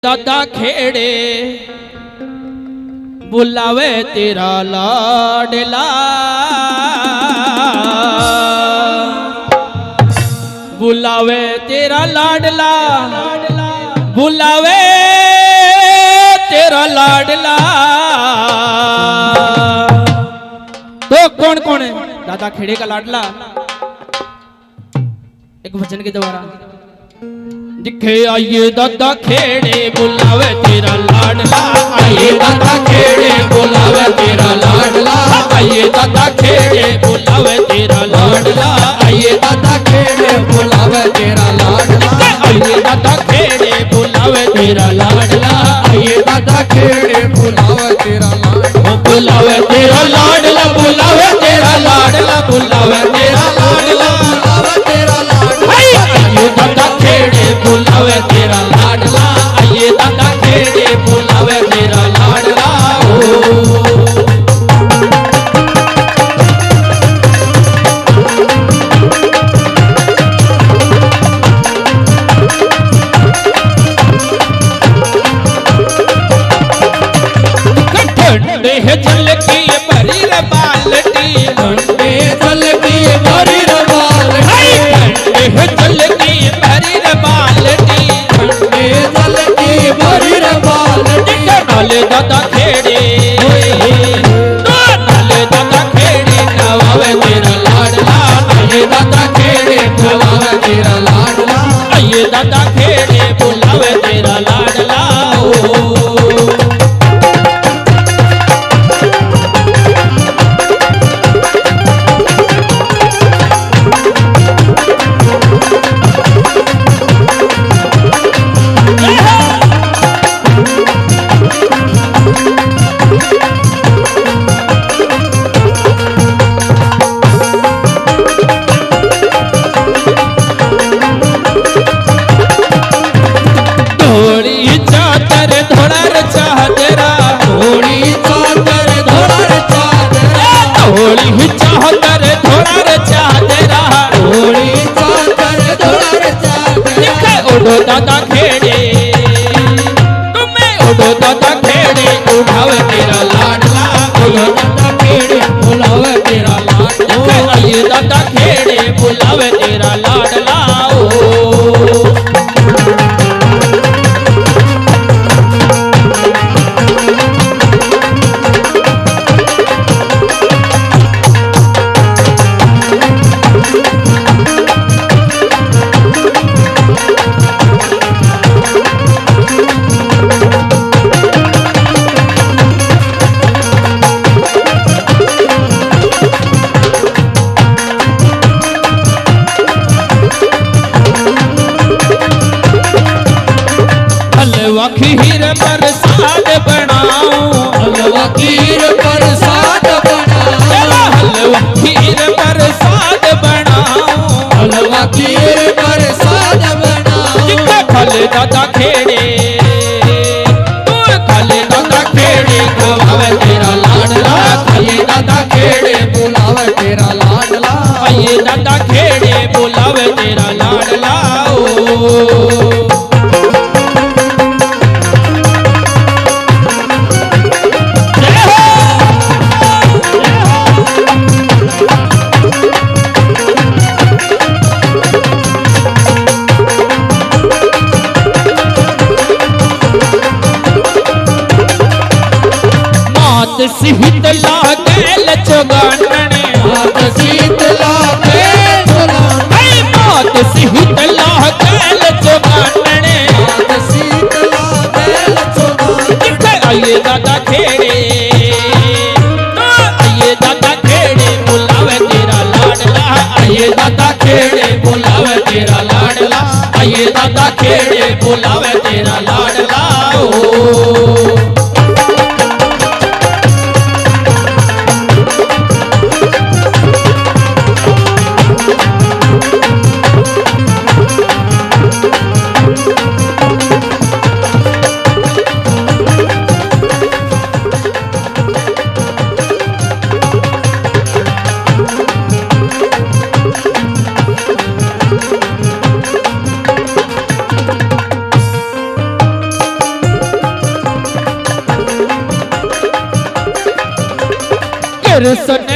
दादा खेड़े बुलावे तेरा लाडला, बुलावे तेरा लाडला, बुलावे तेरा लाडला। तो कौन कौन है दादा खेड़े का लाडला? एक वचन के द्वारा दिखे आइए दादा खेड़े बुलावे तेरा लाडला, आइए दादा खेड़े बुलावे तेरा लाडला, आइए दादा खेड़े बुलावे तेरा लाडला, आइए दादा खेड़े बुलावे तेरा लाडला, आइए दादा खेड़े बुलावे तेरा लाडला, आइए दादा खेड़े बुलावे तेरा लाडला, बुलावे तेरा लाडला, बुलावे तेरा लाडला, बुलावे तेरा लाडला, बुलावे तेरा लाडला, आइए दादा खेड़े बुलावे तेरा लाडला, आइए दादा खेड़े बुलावे तेरा लाडला। ठंडे जल की भरी रे बाल्टी, ठंडे जल की भरी रे बाल्टी, ठंडे जल की भरी रे बाल्टी, ठंडे जल की भरी रे बाल्टी। नाले दादा खेड़े, नाले दादा खेड़े नवावे तेरा लाडला, आइए दादा खेड़े बुलावे तेरा लाडला, आइए दादा खेड़े बुलावे तेरा लाडला। दादा खेड़े तुम्हें उड़ो दादा खेड़े उठावे तेरा लाडला, उड़ो दादा खेड़े बुलावे तेरा लाडला, आइए दादा खेड़े बुलावे तेरा लाडला। हलवा खीर प्रसाद बनाऊं, हलवा खीर प्रसाद बनाऊं, हलवा खीर प्रसाद बनाऊं, हलवा खीर प्रसाद बनाऊं। फल दादा खेड़े तू फल दादा खेड़े बुलावे तेरा लाडला, आइए दादा खेड़े बुलावे तेरा लाडला, आइए दादा खेड़े बुलावे तेरा लाडला। शीतला कैल चुगानने, मात शीतला कैल चुगानने, मात शीतला कैल चुगानने, मात शीतला कैल चुगानने। आइए दादा खेड़े, आइए दादा खेड़े बुलावे तेरा लाडला, आइए दादा खेड़े बुलावे तेरा लाडला, आइए दादा खेड़े बुलावे तेरा लाडला। सिर सट